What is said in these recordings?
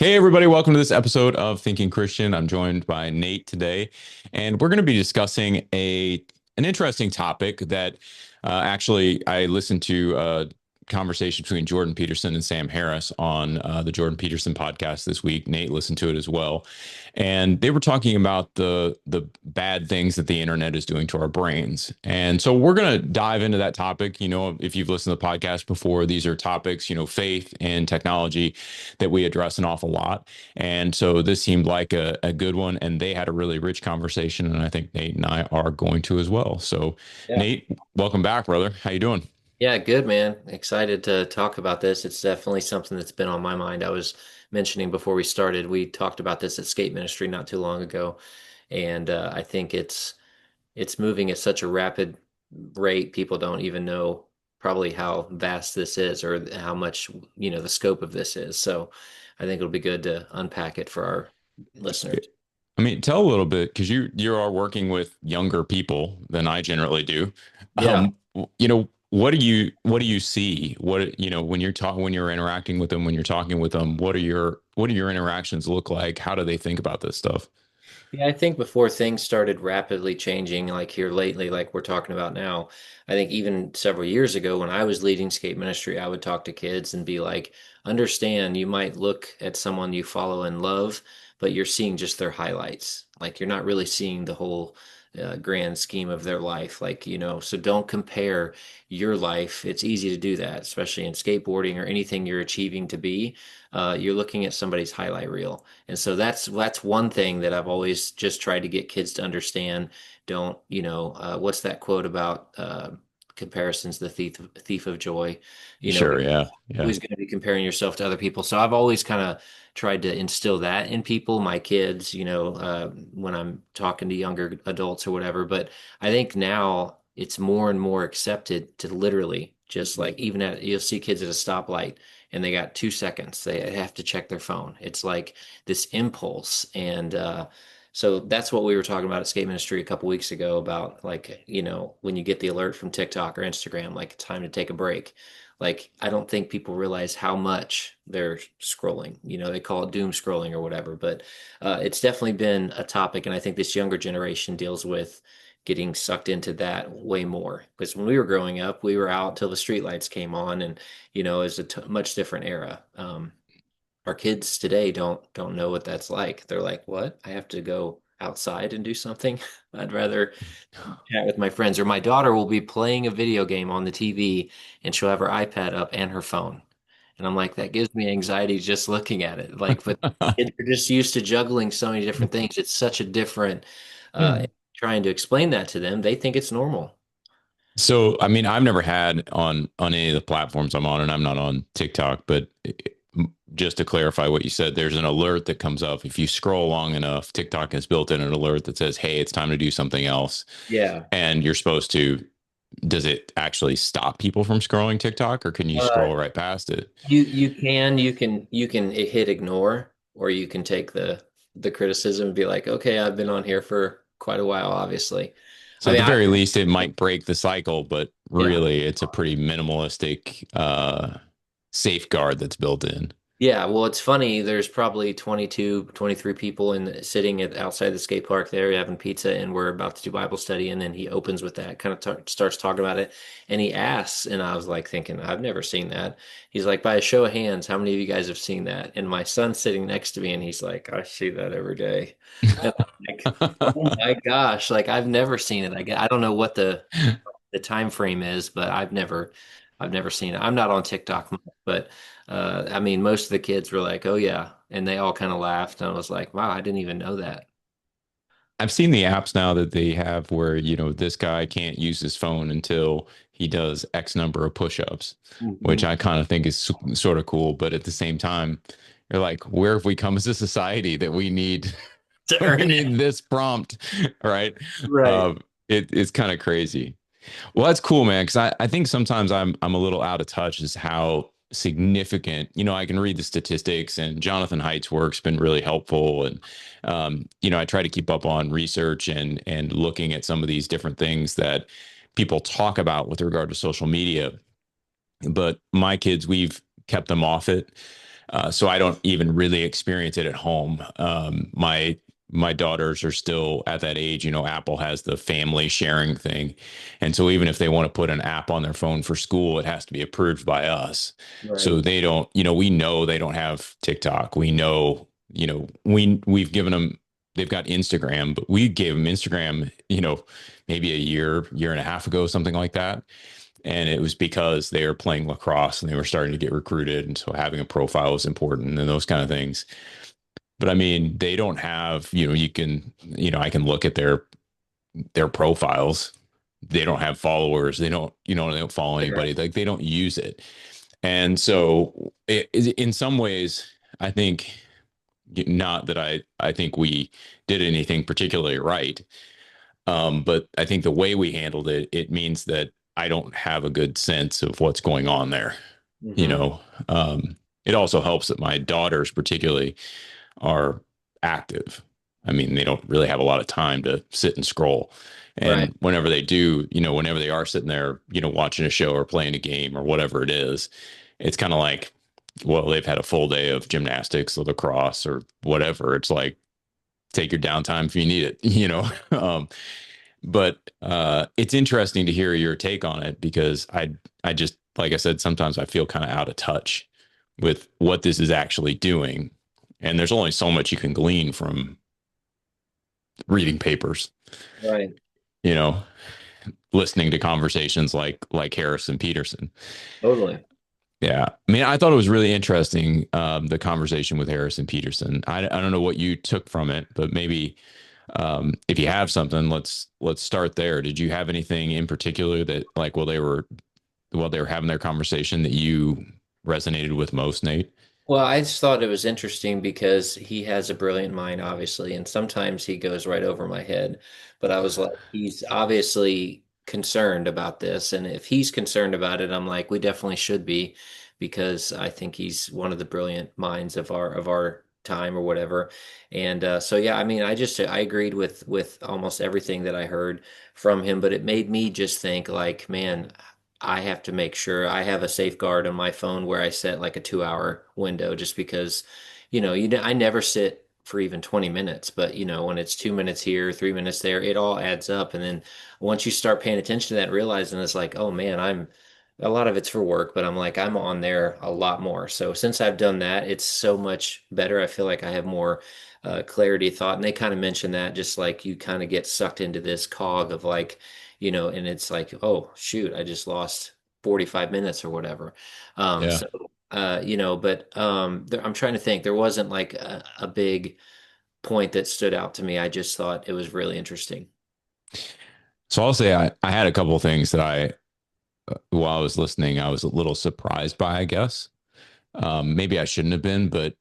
Hey, everybody, welcome to this episode of Thinking Christian. I'm joined by Nate today, and we're going to be discussing an interesting topic that actually I listened to a conversation between Jordan Peterson and Sam Harris on the Jordan Peterson podcast this week. Nate listened to it as well, and they were talking about the bad things that the internet is doing to our brains. And so we're going to dive into that topic. If you've listened to the podcast before, these are topics, faith and technology that we address an awful lot. And so this seemed like a good one, and they had a really rich conversation, and I think Nate and I are going to as well. So, Yeah. Nate, welcome back, brother. How you doing? Yeah, good man. Excited to talk about this. It's definitely something that's been on my mind. I was mentioning before we started, we talked about this at Skate Ministry not too long ago, and I think it's moving at such a rapid rate. People don't even know probably how vast this is or how much, the scope of this is. So I think it'll be good to unpack it for our listeners. I mean, tell a little bit because you are working with younger people than I generally do. Yeah. What do you see? When you're interacting with them, when you're talking with them, what do your interactions look like? How do they think about this stuff? Yeah, I think before things started rapidly changing, like here lately, like we're talking about now, I think even several years ago when I was leading skate ministry, I would talk to kids and be like, understand you might look at someone you follow and love, but you're seeing just their highlights. Like you're not really seeing the whole grand scheme of their life. Like, so don't compare your life. It's easy to do that, especially in skateboarding or anything you're achieving to be. You're looking at somebody's highlight reel. And so that's one thing that I've always just tried to get kids to understand. Don't, what's that quote about comparison's the thief of joy? Sure, You're yeah, yeah. always going to be comparing yourself to other people. So I've always kind of tried to instill that in people, my kids, when I'm talking to younger adults or whatever. But I think now it's more and more accepted to literally just like even you'll see kids at a stoplight and they got 2 seconds. They have to check their phone. It's like this impulse. And so that's what we were talking about at Skate Ministry a couple weeks ago about like, when you get the alert from TikTok or Instagram, like it's time to take a break. Like, I don't think people realize how much they're scrolling. They call it doom scrolling or whatever, but it's definitely been a topic. And I think this younger generation deals with getting sucked into that way more. Because when we were growing up, we were out till the streetlights came on, and it's a much different era. Our kids today don't know what that's like. They're like, "What? I have to go outside and do something? I'd rather chat with my friends." Or my daughter will be playing a video game on the TV, and she'll have her iPad up and her phone. And I'm like, that gives me anxiety just looking at it. Like, but kids are just used to juggling so many different things. It's such a different. Trying to explain that to them, they think it's normal. So, I mean, I've never had on any of the platforms I'm on, and I'm not on TikTok, but just to clarify what you said, there's an alert that comes up if you scroll long enough. TikTok has built in an alert that says, "Hey, it's time to do something else," Yeah. and you're supposed to. Does it actually stop people from scrolling TikTok, or can you Uh, scroll right past it? you can hit ignore, or you can take the criticism and be like, okay, I've been on here for quite a while, obviously. I So at mean, the very least, it might break the cycle, but yeah. really, it's a pretty minimalistic safeguard that's built in. Yeah, well, it's funny. There's probably 22, 23 people sitting outside the skate park there having pizza, and we're about to do Bible study. And then he opens with that, kind of starts talking about it, and he asks, and I was like thinking, I've never seen that. He's like, by a show of hands, how many of you guys have seen that? And my son's sitting next to me, and he's like, I see that every day. And I'm like, oh my gosh, like I've never seen it. I don't know what the time frame is, but I've never seen it. I'm not on TikTok, but I mean, most of the kids were like, "Oh yeah," and they all kind of laughed, and I was like, "Wow, I didn't even know that." I've seen the apps now that they have where, this guy can't use his phone until he does X number of push-ups, which Mhm. I kind of think is sort of cool. But at the same time, you're like, where have we come as a society that we need To we earn it. need this prompt, right? Right. It's kind of crazy. Well, that's cool, man. Because I think sometimes I'm a little out of touch as how significant. I can read the statistics, and Jonathan Haidt's work's been really helpful. And I try to keep up on research and looking at some of these different things that people talk about with regard to social media. But my kids, we've kept them off it. So I don't even really experience it at home. My daughters are still at that age. Apple has the family sharing thing, and so even if they want to put an app on their phone for school, it has to be approved by us. So Right. they don't. We know they don't have TikTok. We know. We've given them. They've got Instagram, but we gave them Instagram. Maybe a year and a half ago, something like that. And it was because they were playing lacrosse and they were starting to get recruited. And so having a profile is important and those kind of things. But I mean, they don't have, I can look at their profiles. They don't have followers. They don't follow anybody. Like they don't use it. And so in some ways, I think not that I think we did anything particularly right. But I think the way we handled it, it means that I don't have a good sense of what's going on there. You Hmm. know, it also helps that my daughters, particularly, are active. I mean, they don't really have a lot of time to sit and scroll. Right. And whenever they do, whenever they are sitting there, watching a show or playing a game or whatever it is, it's kind of like, well, they've had a full day of gymnastics or lacrosse or whatever. It's like, take your downtime if you need it. But it's interesting to hear your take on it because I just like I said, sometimes I feel kind of out of touch with what this is actually doing, and there's only so much you can glean from reading papers, Right. you know, listening to conversations like Harris and Peterson. Totally. Yeah, I mean, I thought it was really interesting the conversation with Harris and Peterson. I don't know what you took from it, but maybe if you have something, let's start there. Did you have anything in particular that like while they were having their conversation that you resonated with most, Nate? Well, I just thought it was interesting because he has a brilliant mind, obviously, and sometimes he goes right over my head. But I was like, he's obviously concerned about this, and if he's concerned about it, I'm like, we definitely should be, because I think he's one of the brilliant minds of our time or whatever. And so yeah, I mean, I agreed with almost everything that I heard from him, but it made me just think like, man, I have to make sure I have a safeguard on my phone where I set like a 2 hour window just because, I never sit for even 20 minutes, but when it's 2 minutes here, 3 minutes there, it all adds up. And then once you start paying attention to that, and realizing it's like, oh man, a lot of it's for work, but I'm like, I'm on there a lot more. So since I've done that, it's so much better. I feel like I have more clarity of thought. And they kind of mentioned that just like you kind of get sucked into this cog of like, and it's like, oh shoot, I just lost 45 minutes or whatever. Yeah. So but I'm trying to think. There wasn't like a big point that stood out to me. I just thought it was really interesting. So I'll say I had a couple of things that while I was listening, I was a little surprised by, I guess. Maybe I shouldn't have been, but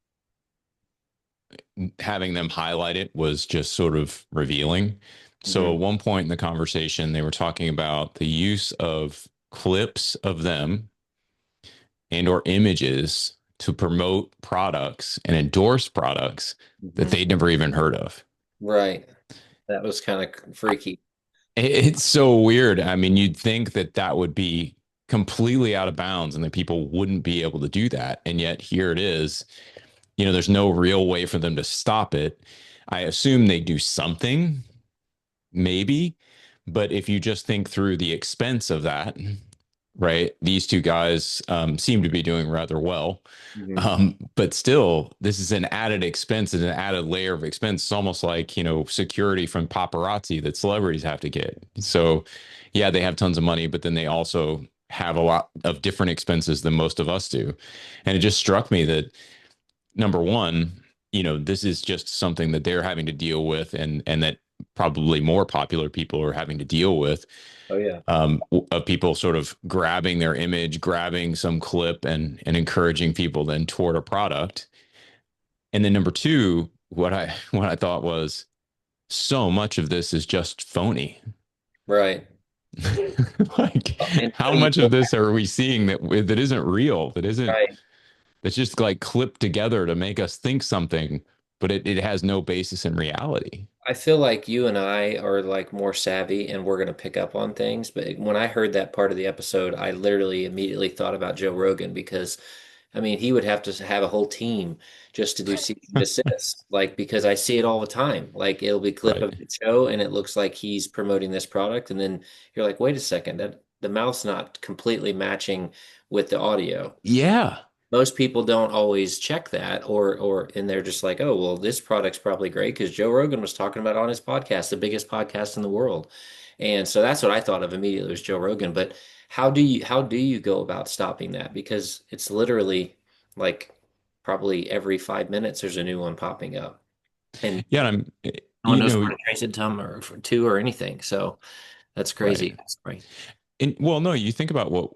having them highlight it was just sort of revealing. So Hmm. at one point in the conversation, they were talking about the use of clips of them and or images to promote products and endorse products that Hmm. they'd never even heard of. Right. That was kind of freaky. It's so weird. I mean, you'd think that that would be completely out of bounds and that people wouldn't be able to do that. And yet here it is. There's no real way for them to stop it. I assume they do something, maybe. But if you just think through the expense of that, right, these two guys seem to be doing rather well. Hmm. But still, this is an added expense and an added layer of expense. It's almost like, security from paparazzi that celebrities have to get. So, yeah, they have tons of money, but then they also have a lot of different expenses than most of us do. And it just struck me that number one, this is just something that they're having to deal with and that probably more popular people are having to deal with Oh yeah. of people sort of grabbing their image, grabbing some clip and encouraging people then toward a product. And then number two, what I thought was so much of this is just phony. Right. Like And how how do you much of this are we seeing that isn't real, right? that's just like clipped together to make us think something, but it has no basis in reality. I feel like you and I are like more savvy and we're going to pick up on things. But when I heard that part of the episode, I literally immediately thought about Joe Rogan because I mean, he would have to have a whole team just to do cease and desist, like because I see it all the time. Like it'll be clip of Right. the show, and it looks like he's promoting this product, and then you're like, wait a second, that the mouth's not completely matching with the audio. Yeah. Most people don't always check that, or and they're just like, oh well, this product's probably great because Joe Rogan was talking about it on his podcast, the biggest podcast in the world. And so that's what I thought of immediately was Joe Rogan. But how do you go about stopping that? Because it's literally like probably every 5 minutes there's a new one popping up, and Yeah. And no one you knows know, where to trace it to them or to or anything. So that's crazy. right. Right. And well, no, you think about what,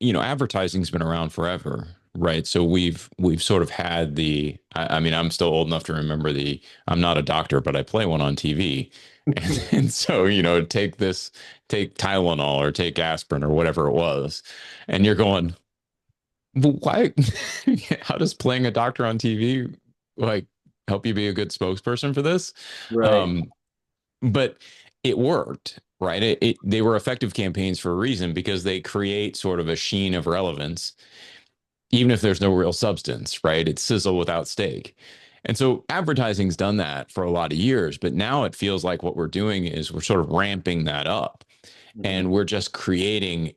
advertising's been around forever, right? So we've sort of had I mean, I'm still old enough to remember I'm not a doctor, but I play one on TV. And so, take Tylenol or take aspirin or whatever it was. And you're going, well, why? How does playing a doctor on TV like help you be a good spokesperson for this? Right. Um, but it worked, right? They were effective campaigns for a reason because they create sort of a sheen of relevance, even if there's no real substance, right? It's sizzle without steak. And so advertising's done that for a lot of years, but now it feels like what we're doing is we're sort of ramping that up Hmm. and we're just creating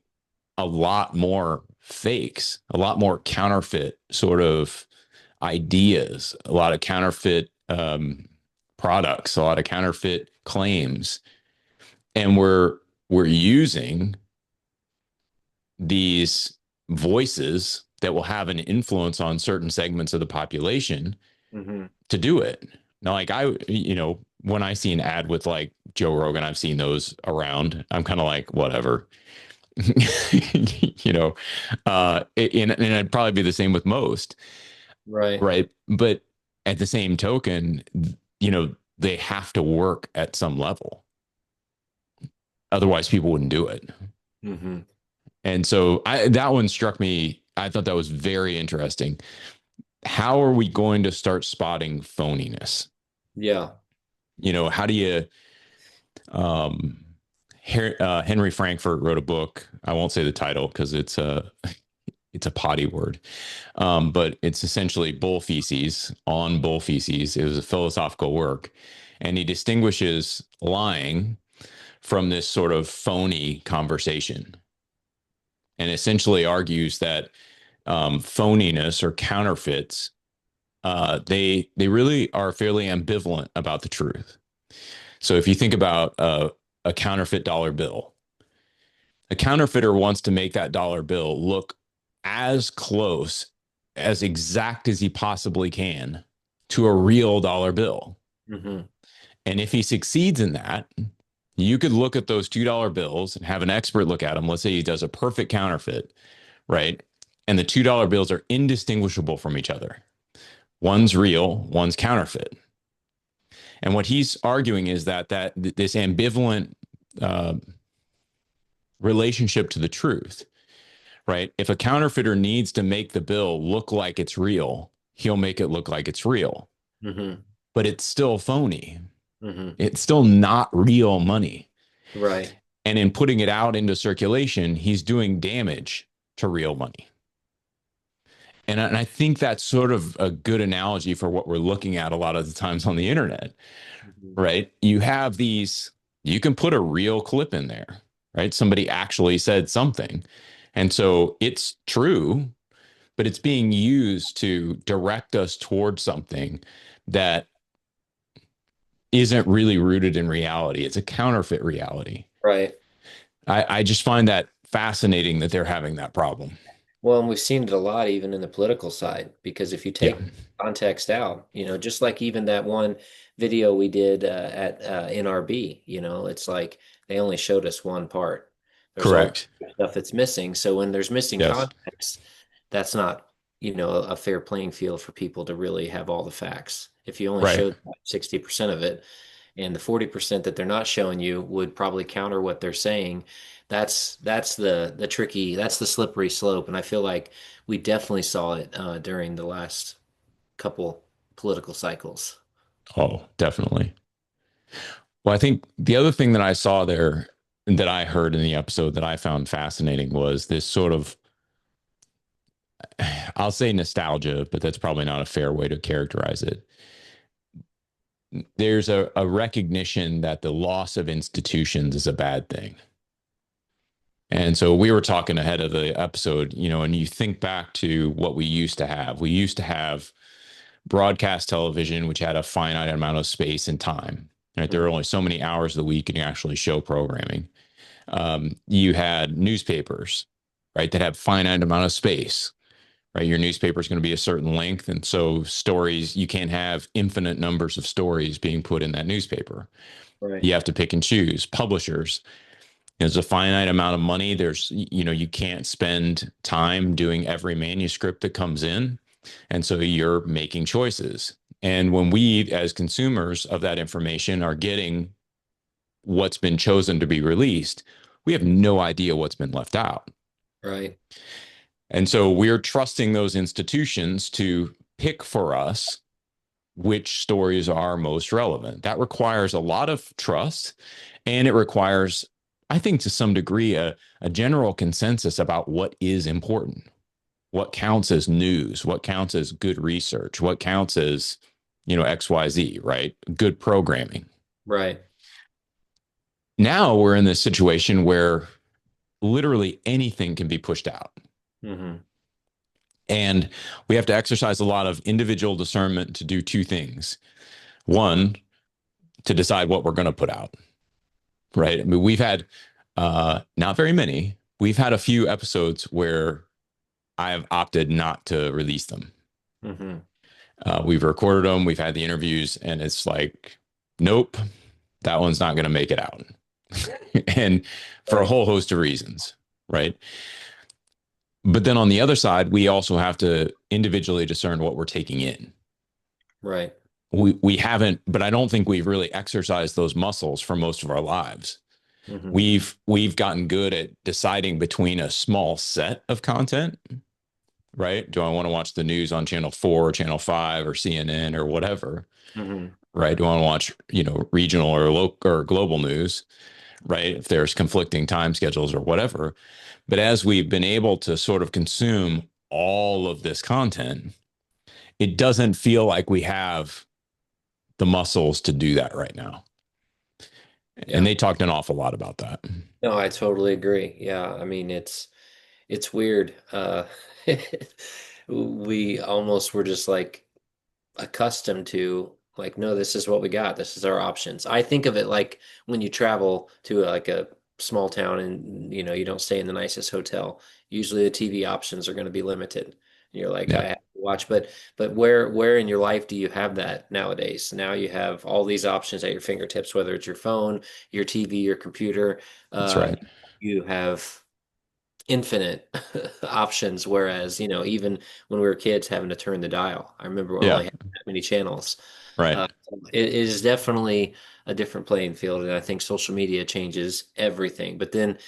a lot more fakes, a lot more counterfeit sort of ideas, a lot of counterfeit products, a lot of counterfeit claims, and we're using these voices that will have an influence on certain segments of the population Hmm. to do it. Now, like when I see an ad with like Joe Rogan, I've seen those around. I'm kind of like, whatever. you know, and it'd probably be the same with most, Right. right? But at the same token, they have to work at some level. Otherwise, people wouldn't do it. Hmm. And so that one struck me. I thought that was very interesting. How are we going to start spotting phoniness? Yeah. How do you? Um, Henry Frankfurt wrote a book. I won't say the title because it's a potty word, but it's essentially bull feces on bull feces. It was a philosophical work, and he distinguishes lying from this sort of phony conversation, and essentially argues that phoniness or counterfeits, they really are fairly ambivalent about the truth. So if you think about a counterfeit dollar bill, a counterfeiter wants to make that dollar bill look as close, as exact as he possibly can to a real dollar bill. Hmm. And if he succeeds in that, you could look at those $2 bills and have an expert look at them. Let's say he does a perfect counterfeit, right? And the $2 bills are indistinguishable from each other. One's real, one's counterfeit. And what he's arguing is that this ambivalent uh, relationship to the truth, right? If a counterfeiter needs to make the bill look like it's real, he'll make it look like it's real, Hmm. but it's still phony. Hmm. It's still not real money. Right. And in putting it out into circulation, he's doing damage to real money. And I think that's sort of a good analogy for what we're looking at a lot of the times on the internet, Mhm. right? You can put a real clip in there, right? Somebody actually said something. And so it's true, but it's being used to direct us towards something that isn't really rooted in reality. It's a counterfeit reality. Right. I just find that fascinating that they're having that problem. Well, and we've seen it a lot even in the political side, because if you Yeah, take context out, just like even that one video we did at NRB, it's like they only showed us one part. There's all correct. stuff that's missing. So when there's missing Yes, context, that's not, a fair playing field for people to really have all the facts. If you only right. showed 60% of it, and the 40% that they're not showing you would probably counter what they're saying. That's the tricky, that's the slippery slope, and I feel like we definitely saw it during the last couple political cycles. Oh, definitely. Well, I think the other thing that I saw there that I heard in the episode that I found fascinating was this sort of I'll say nostalgia, but that's probably not a fair way to characterize it. There's a recognition that the loss of institutions is a bad thing. And so we were talking ahead of the episode, and you think back to what we used to have. We used to have broadcast television, which had a finite amount of space and time. Right? There were Mhm. only so many hours of the week you can actually show programming. You had newspapers, right, that have finite amount of space. Right, your newspaper is going to be a certain length, and so stories, you can't have infinite numbers of stories being put in that newspaper. Right. You have to pick and choose. Publishers, there's a finite amount of money. You can't spend time doing every manuscript that comes in. And so you're making choices. And when we, as consumers of that information, are getting what's been chosen to be released, we have no idea what's been left out. Right. And so we're trusting those institutions to pick for us which stories are most relevant. That requires a lot of trust, and it requires, I think, to some degree, a general consensus about what is important, what counts as news, what counts as good research, what counts as, XYZ, right? Good programming. Right. Now we're in this situation where literally anything can be pushed out. Hmm. And we have to exercise a lot of individual discernment to do two things. One, to decide what we're going to put out, right? I mean, we've had not very many. We've had a few episodes where I have opted not to release them. Hmm. We've recorded them, we've had the interviews, and it's like, nope, that one's not going to make it out. And for a Right. whole host of reasons, right? But then on the other side, we also have to individually discern what we're taking in. Right. We haven't, but I don't think we've really exercised those muscles for most of our lives. Hmm. We've gotten good at deciding between a small set of content, right? Do I want to watch the news on channel 4 or channel 5 or CNN or whatever, Hmm. right? Do I want to watch, regional or local or global news, right? If there's conflicting time schedules or whatever. But as we've been able to sort of consume all of this content, it doesn't feel like we have the muscles to do that right now. And Yeah. they talked an awful lot about that. No, I totally agree. Yeah. I mean, it's weird. We almost were just like accustomed to like, no, this is what we got. This is our options. I think of it like when you travel to like a small town and you don't stay in the nicest hotel. Usually the TV options are going to be limited. And you're like, I Yeah, have to watch, but where in your life do you have that nowadays? Now you have all these options at your fingertips, whether it's your phone, your TV, your computer. that's Uh, right. you have infinite options. Whereas, even when we were kids having to turn the dial, I remember we Yeah, only had that many channels. right. Uh, it is definitely a different playing field, and I think social media changes everything. But then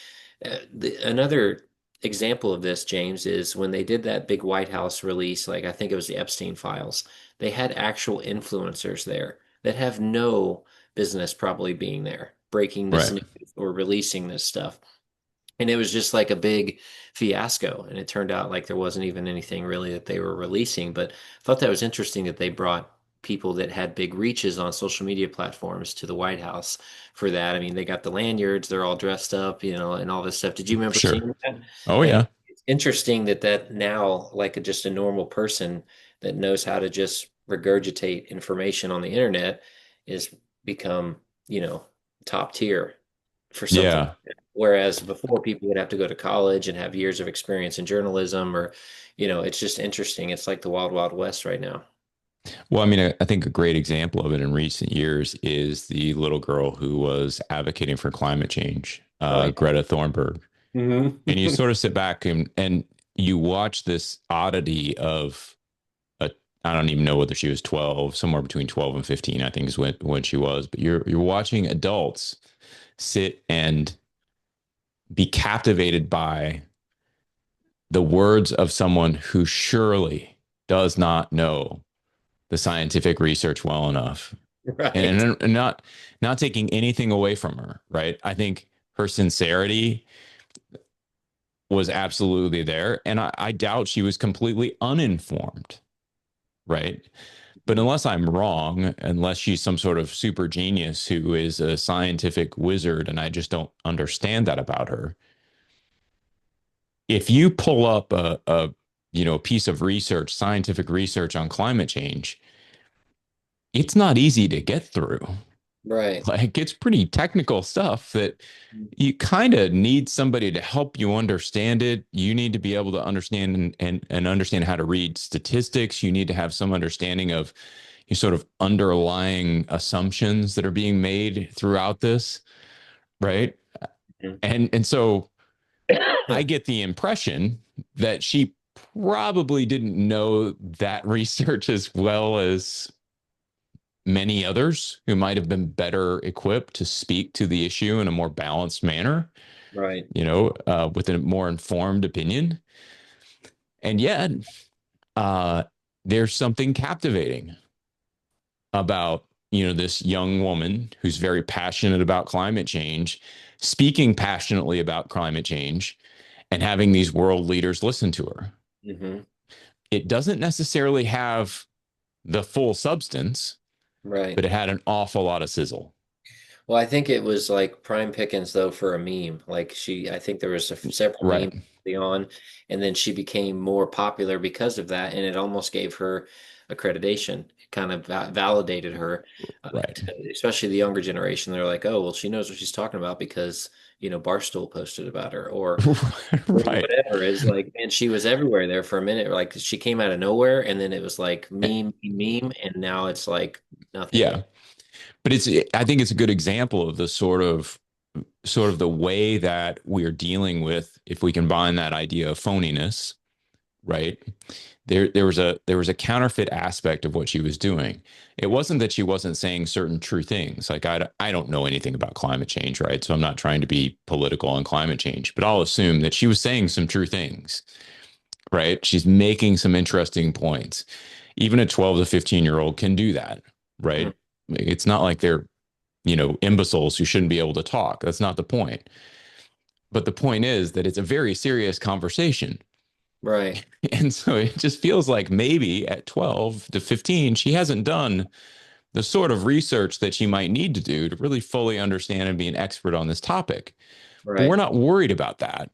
another example of this, James, is when they did that big White House release, like I think it was the Epstein files, they had actual influencers there that have no business probably being there, breaking this Right. news or releasing this stuff. And it was just like a big fiasco. And it turned out like there wasn't even anything really that they were releasing. But I thought that was interesting that they brought people that had big reaches on social media platforms to the White House for that. I mean, they got the lanyards, they're all dressed up, and all this stuff. Did you remember Sure. seeing that? Oh And yeah. it's interesting that now, like just a normal person that knows how to just regurgitate information on the internet is become, top tier for something. Yeah. Whereas before, people would have to go to college and have years of experience in journalism, or, it's just interesting. It's like the wild, wild west right now. Well, I mean, I think a great example of it in recent years is the little girl who was advocating for climate change, Oh yeah. Greta Thunberg. Hmm. And you sort of sit back and you watch this oddity of a, I don't even know whether she was 12, somewhere between 12 and 15, I think is when she was, but you're watching adults sit and be captivated by the words of someone who surely does not know the scientific research well enough, Right. and not taking anything away from her, right? I think her sincerity was absolutely there. And I doubt she was completely uninformed, right? But Mhm. unless I'm wrong, unless she's some sort of super genius who is a scientific wizard and I just don't understand that about her, if you pull up a piece of research, scientific research on climate change, it's not easy to get through. Right. Like it's pretty technical stuff that you kind of need somebody to help you understand it. You need to be able to understand and understand how to read statistics. You need to have some understanding of your sort of underlying assumptions that are being made throughout this, right? Mhm. And so I get the impression that she probably didn't know that research as well as many others who might have been better equipped to speak to the issue in a more balanced manner, Right. with a more informed opinion. And yet, uh, there's something captivating about this young woman who's very passionate about climate change, speaking passionately about climate change, and having these world leaders listen to her. Hmm. It doesn't necessarily have the full substance, Right. but it had an awful lot of sizzle. Well, I think it was like prime pickings though for a meme. Like I think there was several memes Right. early on, and then she became more popular because of that, and it almost gave her accreditation. It kind of validated her, Right. especially the younger generation. They're like, oh, well, she knows what she's talking about because Barstool posted about her, or Right. whatever. Is like, man, she was everywhere there for a minute. Like she came out of nowhere, and then it was like meme, and now it's like nothing. Yeah. But I think it's a good example of the sort of the way that we're dealing with, if we combine that idea of phoniness, right? There was a counterfeit aspect of what she was doing. It wasn't that she wasn't saying certain true things. Like I don't know anything about climate change, right? So I'm not trying to be political on climate change, but I'll assume that she was saying some true things, right? She's making some interesting points. Even a 12 to 15-year-old can do that, Mhm. right? It's not like they're, imbeciles who shouldn't be able to talk. That's not the point. But the point is that it's a very serious conversation. Right. And so it just feels like maybe at 12 to 15, she hasn't done the sort of research that she might need to do to really fully understand and be an expert on this topic. But we're Right. not worried about that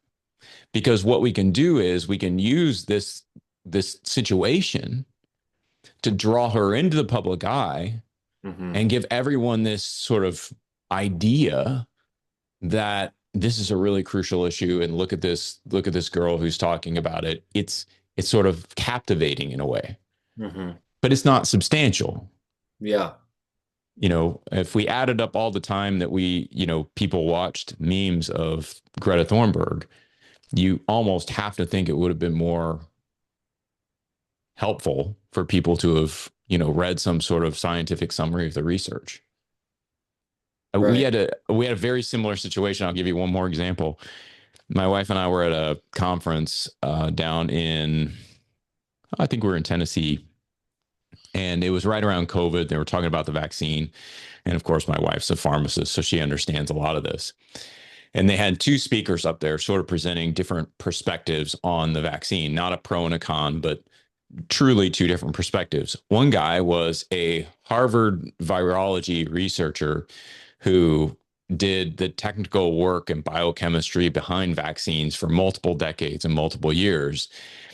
because what we can do is we can use this situation to draw her into the public eye Hmm. and give everyone this sort of idea that this is a really crucial issue and look at this girl who's talking about it. It's sort of captivating in a way, Hmm. but it's not substantial. Yeah. If we added up all the time that people watched memes of Greta Thunberg, you almost have to think it would have been more helpful for people to have read some sort of scientific summary of the research. we Right. had a we had a very similar situation. I'll give you one more example. My wife and I were at a conference down in, I think we were in Tennessee, and it was right around COVID. They were talking about the vaccine, and of course my wife's a pharmacist, so she understands a lot of this. And they had two speakers up there sort of presenting different perspectives on the vaccine, not a pro and a con, but truly two different perspectives. One guy was a Harvard virology researcher who did the technical work and biochemistry behind vaccines for multiple decades and multiple years.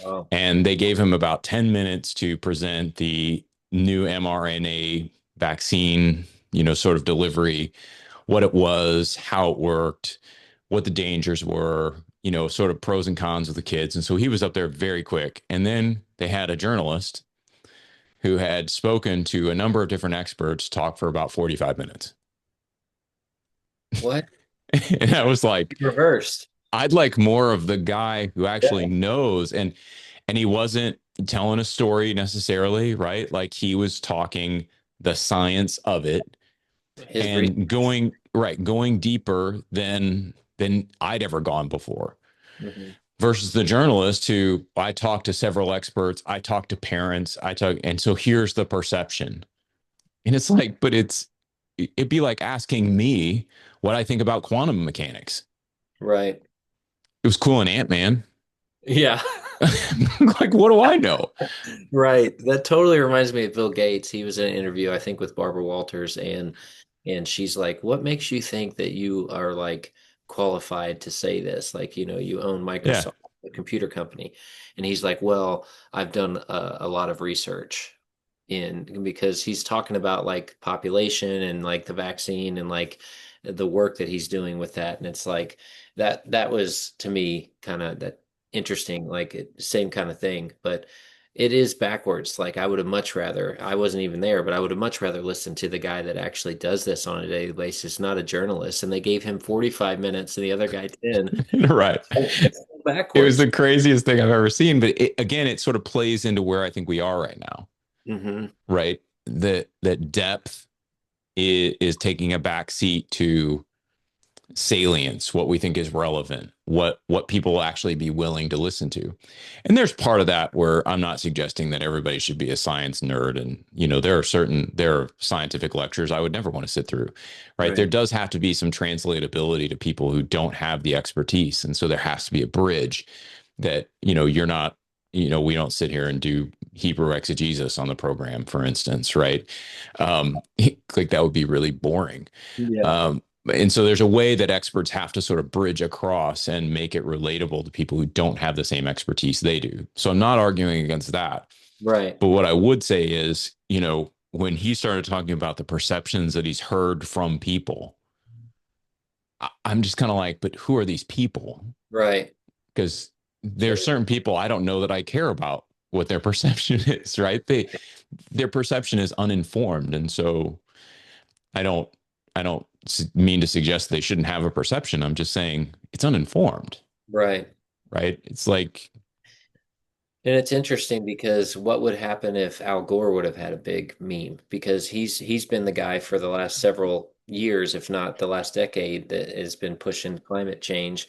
Wow. And they gave him about 10 minutes to present the new mRNA vaccine, sort of delivery, what it was, how it worked, what the dangers were, sort of pros and cons of the kids. And so he was up there very quick. And then they had a journalist who had spoken to a number of different experts talk for about 45 minutes. What? And I was like, Reversed. I'd like more of the guy who Yeah. actually knows. And he wasn't telling a story necessarily, right? Like he was talking the science of it His and research. going deeper than I'd ever gone before. Hmm. Versus the journalist who I talked to several experts, I talked to parents, and so here's the perception. And it's like, but it'd be like asking me what I think about quantum mechanics. Right. It was cool in Ant-Man. Yeah. Like, what do I know? Right. That totally reminds me of Bill Gates. He was in an interview, I think, with Barbara Walters, and she's like, "What makes you think that you are like qualified to say this? Like, you own Yeah. Microsoft, a computer company." And he's like, "Well, I've done a lot of research in," because he's talking about like population and like the vaccine and like the work that he's doing with that. And it's like that was to me kind of that interesting, like same kind of thing, but it is backwards. Like I wasn't even there, but I would have much rather listened to the guy that actually does this on a daily basis, not a journalist. And they gave him 45 minutes and the other guy 10. Right. It's It was backwards. the craziest thing I've ever seen. But again, it sort of plays into where I think we are right now, Hmm. right? That depth is taking a back seat to salience, what we think is relevant, what people will actually be willing to listen to. And there's part of that where I'm not suggesting that everybody should be a science nerd. And, there are scientific lectures I would never want to sit through, right? There Right. does have to be some translatability to people who don't have the expertise. And so there has to be a bridge that, you're not, we don't sit here and do Hebrew exegesis on the program, for instance, right? Like that would be really boring. Yeah. And so there's a way that experts have to sort of bridge across and make it relatable to people who don't have the same expertise they do. So I'm not arguing against that. Right. But what I would say is, when he started talking about the perceptions that he's heard from people, I'm just kind of like, but who are these people? Right. Because there are certain people I don't know that I care about what their perception is, right? Their perception is uninformed. And so I don't I don't mean to suggest they shouldn't have a perception. I'm just saying it's uninformed, Right. right? It's like, And it's interesting because what would happen if Al Gore would have had a big meme? Because he's been the guy for the last several years, if not the last decade, that has been pushing climate change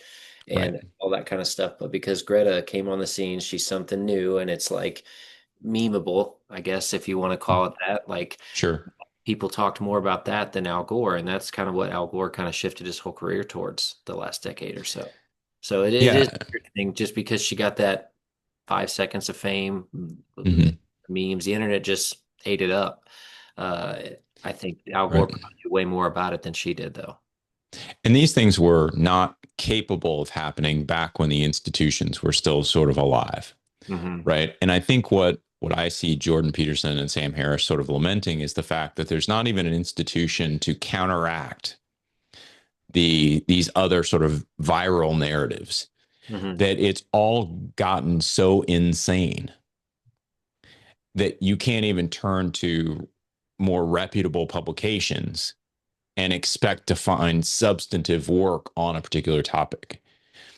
right, and all that kind of stuff. But because Greta came on the scene, she's something new, and it's like memeable, I guess, if you want to call it that. Like sure, people talked more about that than Al Gore, and that's kind of what Al Gore kind of shifted his whole career towards the last decade or so. So it is yeah, interesting just because she got that 5 seconds of fame, hmm memes, the internet just ate it up. Uh, I think Al Gore right. probably knew way more about it than she did, though. And these things were not capable of happening back when the institutions were still sort of alive, Hmm. right? And I think what I see Jordan Peterson and Sam Harris sort of lamenting is the fact that there's not even an institution to counteract these other sort of viral narratives, Hmm. that it's all gotten so insane that you can't even turn to more reputable publications and expect to find substantive work on a particular topic.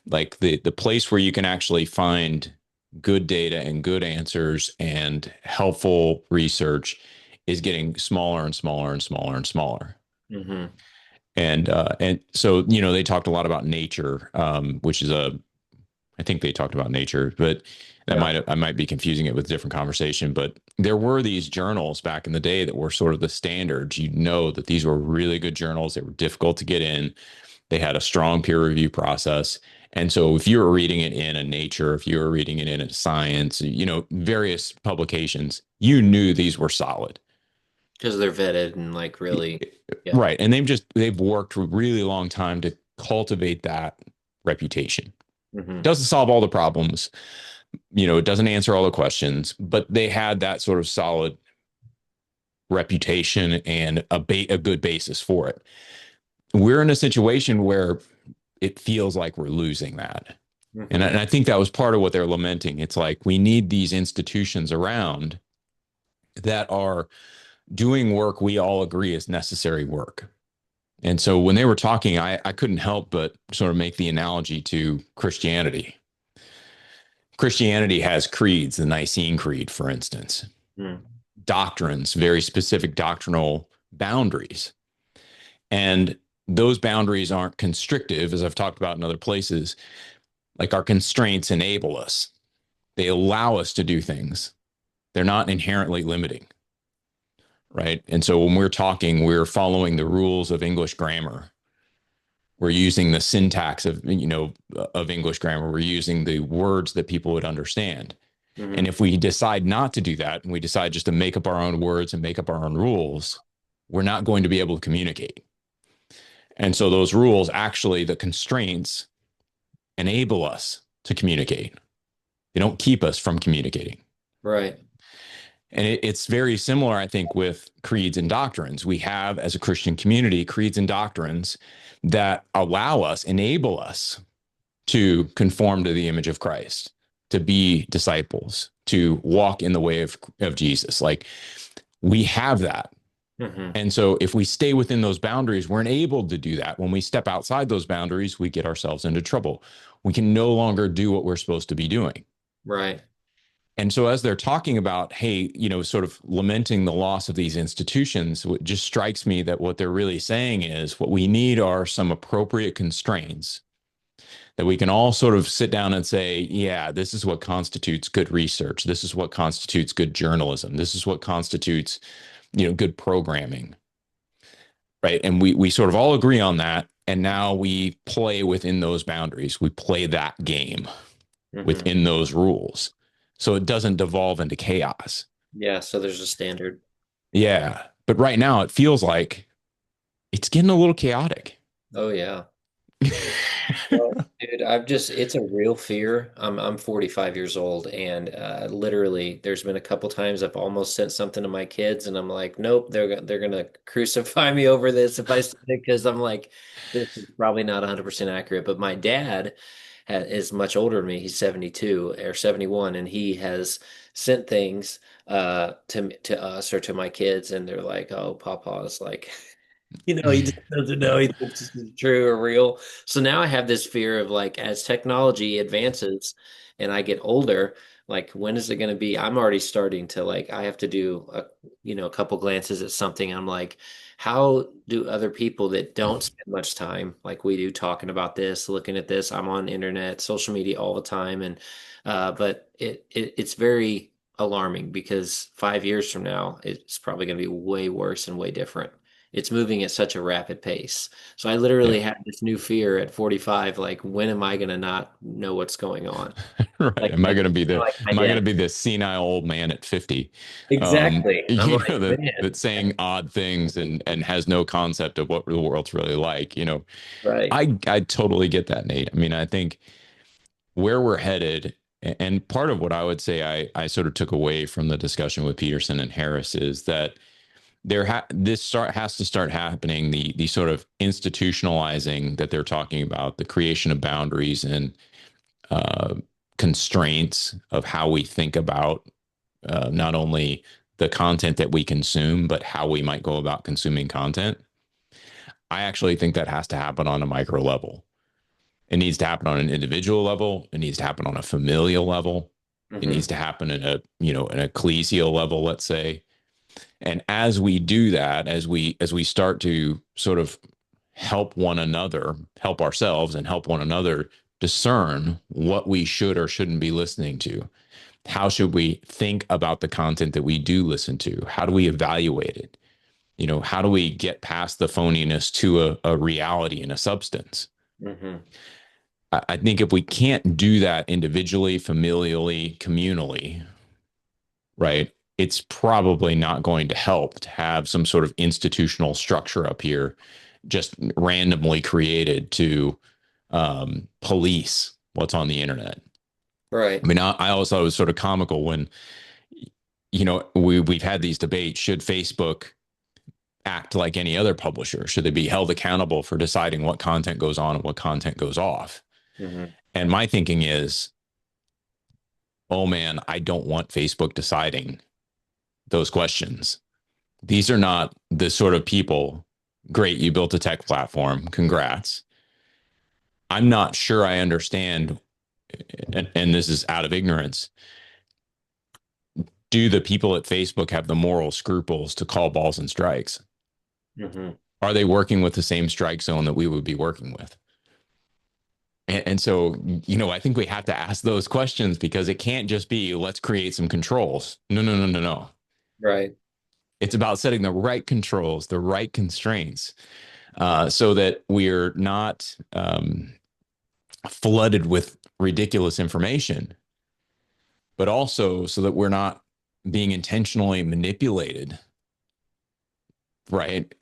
Like the place where you can actually find good data and good answers and helpful research is getting smaller and smaller and smaller and smaller. Hmm. And so they talked a lot about Nature, which is I think they talked about Nature, but Yeah. I might be confusing it with a different conversation. But there were these journals back in the day that were sort of the standards. You know that these were really good journals. They were difficult to get in. They had a strong peer review process. And so if you were reading it in a Nature, if you were reading it in a Science, various publications, you knew these were solid. Because they're vetted and like really, yeah. Right. And they've worked a really long time to cultivate that reputation. It Hmm. doesn't solve all the problems. It doesn't answer all the questions, but they had that sort of solid reputation and a good basis for it. We're in a situation where it feels like we're losing that. And Hmm. I think that was part of what they're lamenting. It's like we need these institutions around that are doing work we all agree is necessary work. And so when they were talking, I couldn't help but sort of make the analogy to Christianity. Christianity has creeds, the Nicene Creed, for instance, Hmm. doctrines, very specific doctrinal boundaries. And those boundaries aren't constrictive, as I've talked about in other places. Like our constraints enable us, they allow us to do things. They're not inherently limiting, right? And so when we're talking, we're following the rules of English grammar. We're using the syntax of, of English grammar. We're using the words that people would understand. And Hmm. if we decide not to do that and we decide just to make up our own words and make up our own rules, we're not going to be able to communicate. And so those rules, actually, the constraints, enable us to communicate. They don't keep us from communicating. Right. And it's very similar, I think, with creeds and doctrines. We have, as a Christian community, creeds and doctrines that allow us, enable us to conform to the image of Christ, to be disciples, to walk in the way of Jesus. Like, we have that. Hmm. And so if we stay within those boundaries, we're enabled to do that. When we step outside those boundaries, we get ourselves into trouble. We can no longer do what we're supposed to be doing. Right. And so as they're talking about, hey, sort of lamenting the loss of these institutions, it just strikes me that what they're really saying is what we need are some appropriate constraints that we can all sort of sit down and say, yeah, this is what constitutes good research. This is what constitutes good journalism. This is what constitutes, good programming. Right. And we sort of all agree on that. And now we play within those boundaries. We play that game Hmm. within those rules. So it doesn't devolve into chaos. Yeah. So there's a standard. Yeah. But right now it feels like it's getting a little chaotic. Oh yeah. Well, dude, it's a real fear. I'm 45 years old, and literally, there's been a couple times I've almost sent something to my kids, and I'm like, nope, they're gonna crucify me over this if I send it, because I'm like, this is probably not 100% accurate. But my dad is much older than me. He's 72 or 71, and he has sent things to us or to my kids, and they're like, oh, Papa's like. He just doesn't know. He thinks this is true or real. So now I have this fear of like, as technology advances and I get older, like when is it going to be? I'm already starting to like, I have to do a couple glances at something. I'm like, how do other people that don't spend much time like we do talking about this, looking at this? I'm on internet, social media all the time, and but it's very alarming because 5 years from now, it's probably going to be way worse and way different. It's moving at such a rapid pace. So I literally Yeah. have this new fear at 45, like when am I going to not know what's going on? Right. Like Am I like going to be the like my am I going to dad. be the senile old man at 50? Exactly. And I'm like, That man, that's saying odd things and has no concept of what the world's really like. right. I totally get that, Nate. I mean, I think where we're headed, and part of what I would say I sort of took away from the discussion with Peterson and Harris is that has to start happening, the sort of institutionalizing that they're talking about, the creation of boundaries and uh, constraints of how we think about not only the content that we consume, but how we might go about consuming content. I actually think that has to happen on a micro level. It needs to happen on an individual level. It needs to happen on a familial level. It needs Hmm. to happen in an ecclesial level, let's say. And as we do that, as we start to sort of help one another, help ourselves and help one another discern what we should or shouldn't be listening to. How should we think about the content that we do listen to? How do we evaluate it? How do we get past the phoniness to a reality and a substance? Hmm. I think if we can't do that individually, familially, communally, right, it's probably not going to help to have some sort of institutional structure up here just randomly created to police what's on the internet. I Right. mean, I always thought it was sort of comical when, we've had these debates. Should Facebook act like any other publisher? Should they be held accountable for deciding what content goes on and what content goes off? Hmm. And my thinking is, oh man, I don't want Facebook deciding those questions. These are not the sort of people. Great, you built a tech platform. Congrats. I'm not sure I understand, and this is out of ignorance. Do the people at Facebook have the moral scruples to call balls and strikes? Hmm. Are they working with the same strike zone that we would be working with? And so, I think we have to ask those questions because it can't just be, let's create some controls. No, no, no, no, no. Right. It's about setting the right controls, the right constraints. so that we're not flooded with ridiculous information, but also so that we're not being intentionally manipulated, right?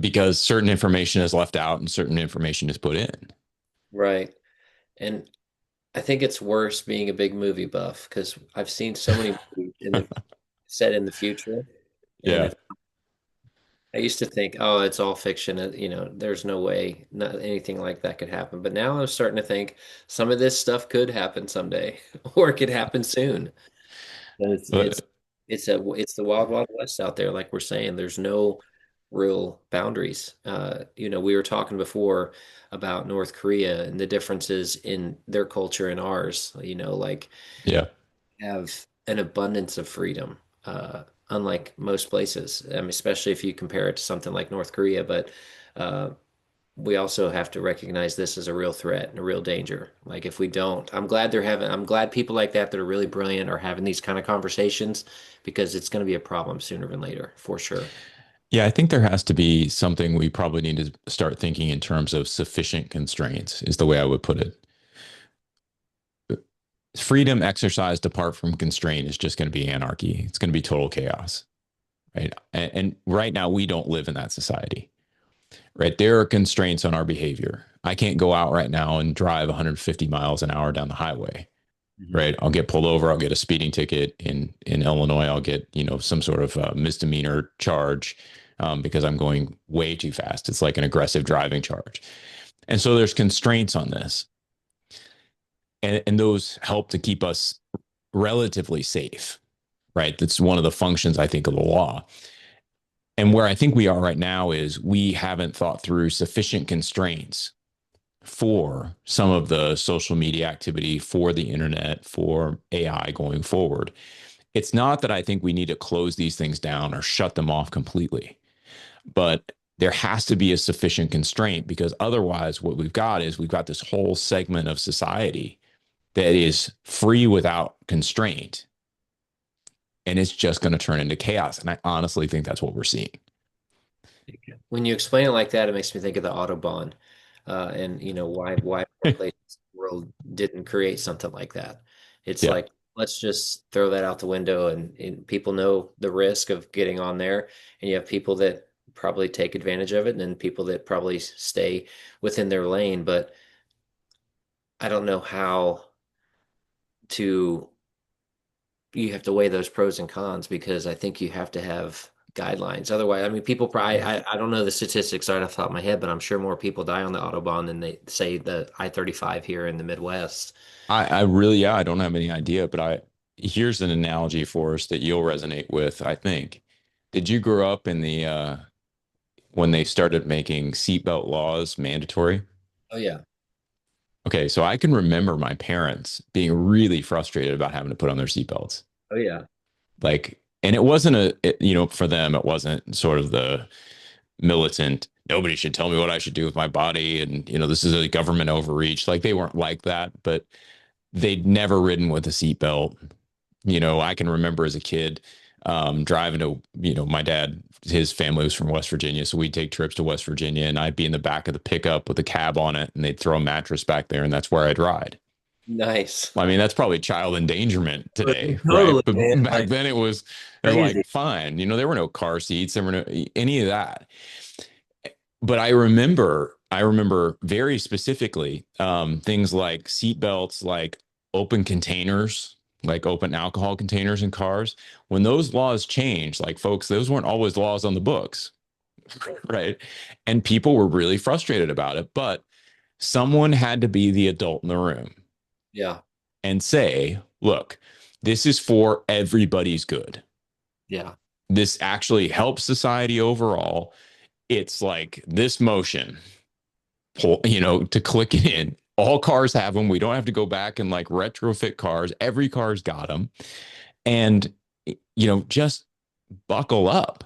Because certain information is left out and certain information is put in. Right. And I think it's worse being a big movie buff because I've seen so many movies in the set in the future. And Yeah. if I used to think, oh, it's all fiction, there's no way not anything like that could happen. But now I'm starting to think some of this stuff could happen someday, or it could happen soon. And But it's the wild wild west out there, like we're saying. There's no real boundaries. We were talking before about North Korea and the differences in their culture and ours. Like yeah. have an abundance of freedom, unlike most places. I mean, especially if you compare it to something like North Korea. But uh, we also have to recognize this as a real threat and a real danger. Like if we don't, I'm glad people like that are really brilliant are having these kind of conversations because it's going to be a problem sooner than later, for sure. Yeah, I think there has to be something we probably need to start thinking in terms of sufficient constraints, is the way I would put it. Freedom exercised apart from constraint is just going to be anarchy. It's going to be total chaos, right? And right now, we don't live in that society, right? There are constraints on our behavior. I can't go out right now and drive 150 miles an hour down the highway, Mhm. right? I'll get pulled over. I'll get a speeding ticket in Illinois. I'll get some sort of misdemeanor charge because I'm going way too fast. It's like an aggressive driving charge, and so there's constraints on this, and those help to keep us relatively safe, right? That's one of the functions I think of the law. And where I think we are right now is we haven't thought through sufficient constraints for some of the social media activity, for the internet, for AI going forward. It's not that I think we need to close these things down or shut them off completely, but there has to be a sufficient constraint, because otherwise what we've got this whole segment of society that is free without constraint, and it's just going to turn into chaos. And I honestly think that's what we're seeing. When you explain it like that, it makes me think of the Autobahn, and why more places in the world didn't create something like that. It's Yeah. like let's just throw that out the window, and people know the risk of getting on there, and you have people that probably take advantage of it, and then people that probably stay within their lane. But I don't know how to you have to weigh those pros and cons because I think you have to have guidelines. Otherwise, I mean, people probably, I don't know the statistics right off the top of my head, but I'm sure more people die on the Autobahn than they say the I-35 here in the Midwest. I really, yeah, I don't have any idea, but here's an analogy for us that you'll resonate with, I think. Did you grow up in the when they started making seatbelt laws mandatory? Oh, yeah. Okay, so I can remember my parents being really frustrated about having to put on their seatbelts. Oh, yeah. Like, and it wasn't for them, it wasn't sort of the militant, nobody should tell me what I should do with my body. And, this is a government overreach. Like, they weren't like that, but they'd never ridden with a seatbelt. I can remember as a kid driving to, my dad, his family was from West Virginia. So we'd take trips to West Virginia, and I'd be in the back of the pickup with a cab on it, and they'd throw a mattress back there, and that's where I'd ride. Nice. I mean, that's probably child endangerment today, right? Totally, But man. back Like then it was crazy. like fine. There were no car seats, there were no any of that. But I remember very specifically things like seatbelts, like open containers, like open alcohol containers in cars. When those laws changed, like folks, those weren't always laws on the books, right? And people were really frustrated about it. But someone had to be the adult in the room Yeah. and say, look, this is for everybody's good. Yeah. This actually helps society overall. It's like this motion, to click it in. All cars have them. We don't have to go back and like retrofit cars. Every car's got them. And, just buckle up.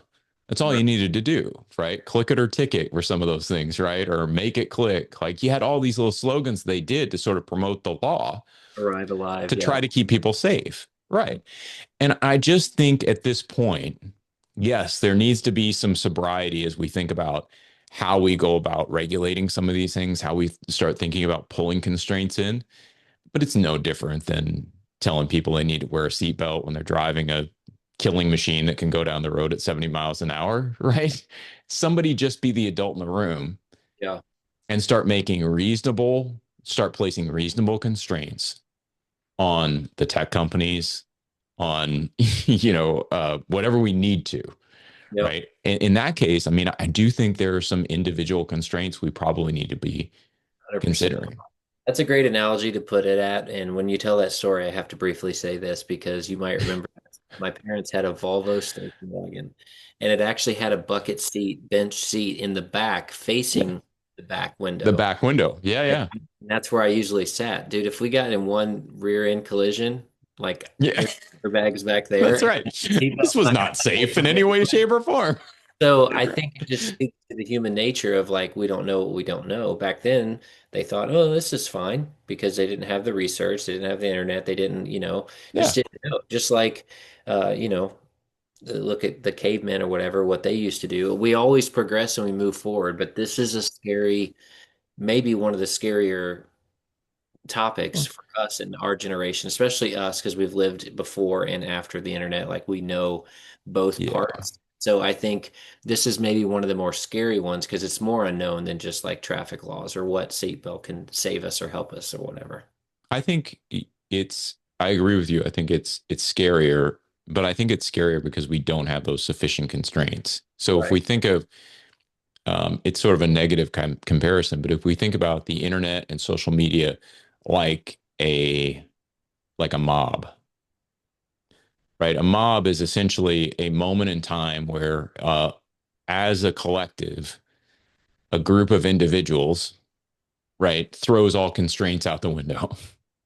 That's all Right. you needed to do, right? Click it or ticket were some of those things, right? Or make it click. Like you had all these little slogans they did to sort of promote the law Arrive alive. to Yeah. try to keep people safe. Right. And I just think at this point, yes, there needs to be some sobriety as we think about how we go about regulating some of these things, how we start thinking about pulling constraints in. But it's no different than telling people they need to wear a seatbelt when they're driving a killing machine that can go down the road at 70 miles an hour, right? Somebody just be the adult in the room Yeah. and start placing reasonable constraints on the tech companies, on whatever we need to, Yep. right? In that case, I mean, I do think there are some individual constraints we probably need to be 100%. considering. That's a great analogy to put it at. And when you tell that story, I have to briefly say this because you might remember my parents had a Volvo station wagon, and it actually had a bucket seat, bench seat in the back Yeah. facing the back The window. back window. Yeah, And yeah. that's where I usually sat. Dude, if we got in one rear end collision, like Yeah. there's airbags back That's there, right. This seatbelt's was not gonna not hold safe in you any way, anyway. shape, or form. So I think it just speaks to the human nature of like we don't know what we don't know. Back then, they thought, "Oh, this is fine," because they didn't have the research, they didn't have the internet, they didn't, just Yeah. didn't know. Just like, uh, you know, look at the cavemen or whatever, what they used to do. We always progress and we move forward, but this is a scary, maybe one of the scarier topics for us in our generation, especially us, because we've lived before and after the internet. Like we know both Yeah. parts. So I think this is maybe one of the more scary ones because it's more unknown than just like traffic laws or what seatbelt can save us or help us or whatever. I think I agree with you. I think it's scarier, but I think it's scarier because we don't have those sufficient constraints. So if Right. we think of it's sort of a negative comparison, but if we think about the internet and social media like a mob, right? A mob is essentially a moment in time where as a collective, a group of individuals, right, throws all constraints out the window.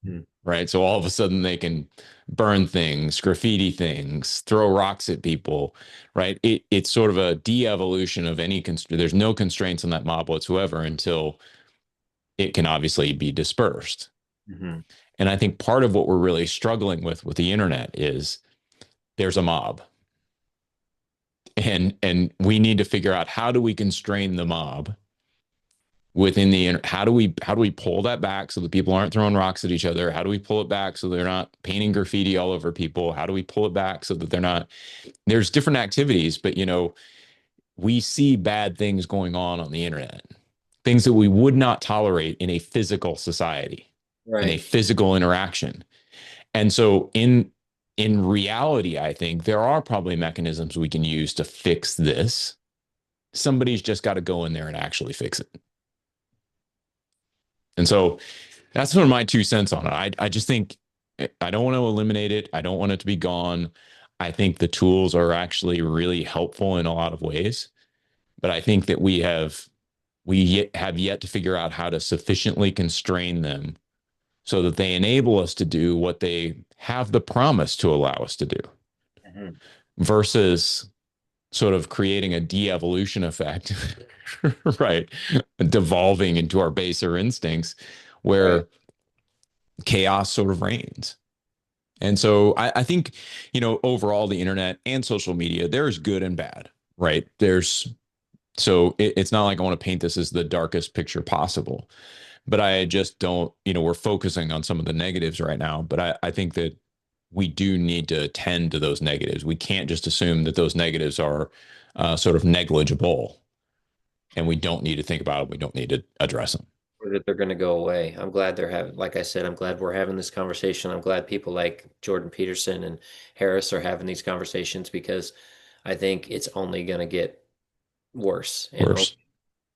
Hmm. Right? So all of a sudden they can burn things, graffiti things, throw rocks at people, right? It's sort of a de-evolution of any constraint. There's no constraints on that mob whatsoever until it can obviously be dispersed. Hmm. And I think part of what we're really struggling with the internet is there's a mob. And we need to figure out how do we constrain the mob within the how do we pull that back so that people aren't throwing rocks at each other? How do we pull it back so they're not painting graffiti all over people? How do we pull it back so that they're not there's different activities, but we see bad things going on the internet, things that we would not tolerate in a physical society, in a Right. physical interaction. And so in reality, I think there are probably mechanisms we can use to fix this. Somebody's just got to go in there and actually fix it. And so that's sort of my 2 cents on it. I just think I don't want to eliminate it. I don't want it to be gone. I think the tools are actually really helpful in a lot of ways, but I think that we have yet to figure out how to sufficiently constrain them so that they enable us to do what they have the promise to allow us to do Hmm. versus sort of creating a de-evolution effect, right? Devolving into our baser instincts Right. where chaos sort of reigns. And so I think, overall, the internet and social media, there's good and bad, right? It's not like I want to paint this as the darkest picture possible, but I just don't, we're focusing on some of the negatives right now. But I think that we do need to tend to those negatives. We can't just assume that those negatives are sort of negligible and we don't need to think about them. We don't need to address them. Or that they're going to go away. I'm glad they're having, like I said, I'm glad we're having this conversation. I'm glad people like Jordan Peterson and Harris are having these conversations because I think it's only going to get worse Worse.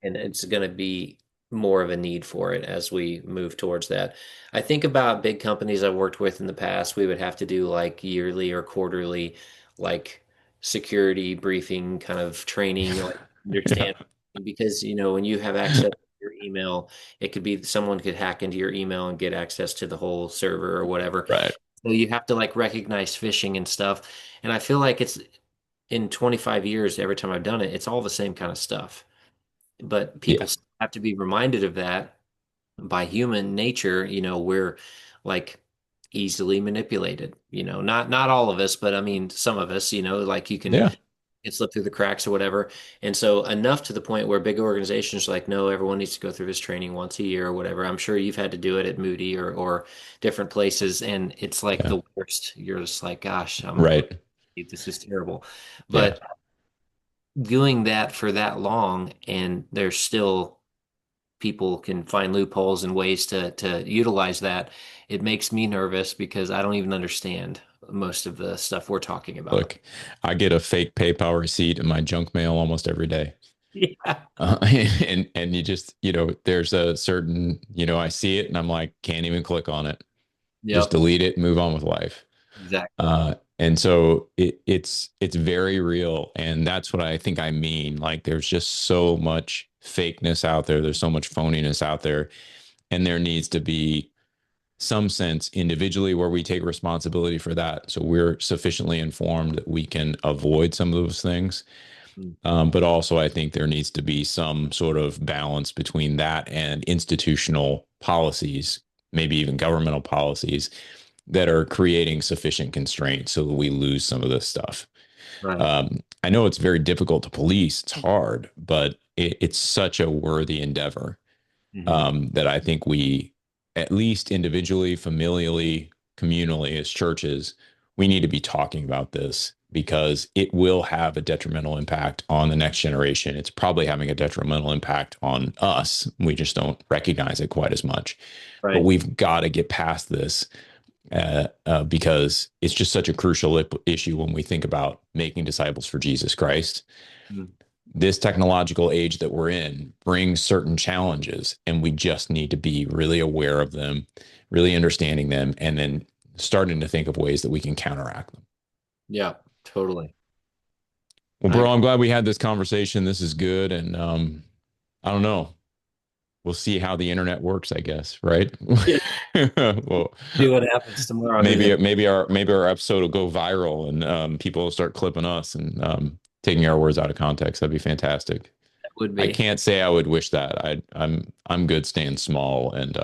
and it's going to be more of a need for it as we move towards that. I think about big companies I've worked with in the past, we would have to do like yearly or quarterly, like security briefing kind of training, like Yeah. understand because when you have access to your email, it could be someone could hack into your email and get access to the whole server or whatever. Right. So you have to like recognize phishing and stuff. And I feel like it's in 25 years, every time I've done it, it's all the same kind of stuff, but Yeah. people have to be reminded of that by human nature. We're like easily manipulated. Not all of us, but I mean some of us. Like you can Yeah. it slipped through the cracks or whatever. And so enough to the point where big organizations are like, no, everyone needs to go through this training once a year or whatever. I'm sure you've had to do it at Moody or different places, and it's like Yeah. the worst. You're just like, gosh, Right. this is terrible. Yeah. But doing that for that long, and there's still people can find loopholes and ways to utilize that. It makes me nervous because I don't even understand most of the stuff we're talking about. Look, I get a fake PayPal receipt in my junk mail almost every day. Yeah. And you just, there's a certain, I see it and I'm like, can't even click on it. Just Yep. delete it and move on with life. Exactly. And so it's very real. And that's what I think I mean. Like there's just so much fakeness out there. There's so much phoniness out there. And there needs to be some sense individually where we take responsibility for that. So we're sufficiently informed that we can avoid some of those things. Mm. But also, I think there needs to be some sort of balance between that and institutional policies, maybe even governmental policies that are creating sufficient constraints so that we lose some of this stuff. Right. I know it's very difficult to police, it's hard, but it's such a worthy endeavor Hmm. that I think we, at least individually, familially, communally, as churches, we need to be talking about this because it will have a detrimental impact on the next generation. It's probably having a detrimental impact on us. We just don't recognize it quite as much. But Right. we've got to get past this because it's just such a crucial issue when we think about making disciples for Jesus Christ. Mm. This technological age that we're in brings certain challenges, and we just need to be really aware of them, really understanding them, and then starting to think of ways that we can counteract them. Yeah, totally. Well, I bro, agree. I'm glad we had this conversation. This is good. And I don't know. We'll see how the internet works, I guess, right? Yeah. Well, See what happens tomorrow. Who knows? maybe our episode will go viral and people will start clipping us and taking our words out of context. That'd be fantastic. That would I be. can't say I would wish that. I'm good staying small and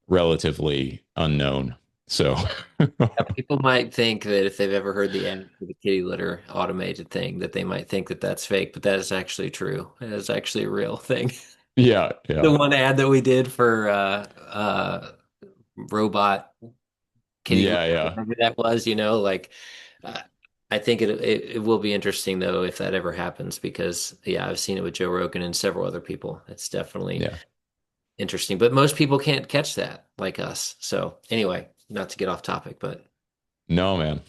relatively unknown. So Yeah, people might think that if they've ever heard the ad for the kitty litter automated thing, that they might think that that's fake, but that is actually true. It is actually a real thing. yeah, The yeah, one ad that we did for robot kitty litter, yeah, yeah. whatever that was, like uh, I think it will be interesting though if that ever happens because yeah, I've seen it with Joe Rogan and several other people. It's definitely Yeah. interesting, but most people can't catch that like us. So anyway, not to get off topic, but No, man.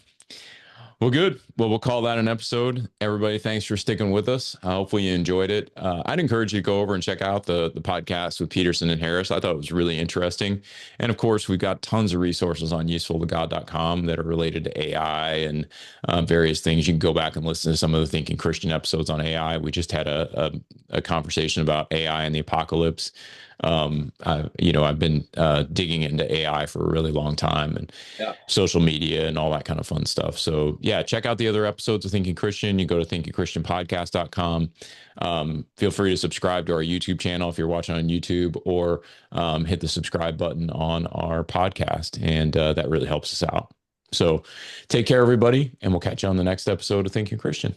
Well, good. Well, we'll call that an episode. Everybody, thanks for sticking with us. Hopefully you enjoyed it. I'd encourage you to go over and check out the podcast with Peterson and Harris. I thought it was really interesting. And of course, we've got tons of resources on usefultogod.com that are related to AI and various things. You can go back and listen to some of the Thinking Christian episodes on AI. We just had a conversation about AI and the apocalypse. I've been digging into AI for a really long time and yeah. social media and all that kind of fun stuff. So yeah, check out the other episodes of Thinking Christian. You go to thinkingchristianpodcast.com. Feel free to subscribe to our YouTube channel if you're watching on YouTube or hit the subscribe button on our podcast. And that really helps us out. So take care, everybody, and we'll catch you on the next episode of Thinking Christian.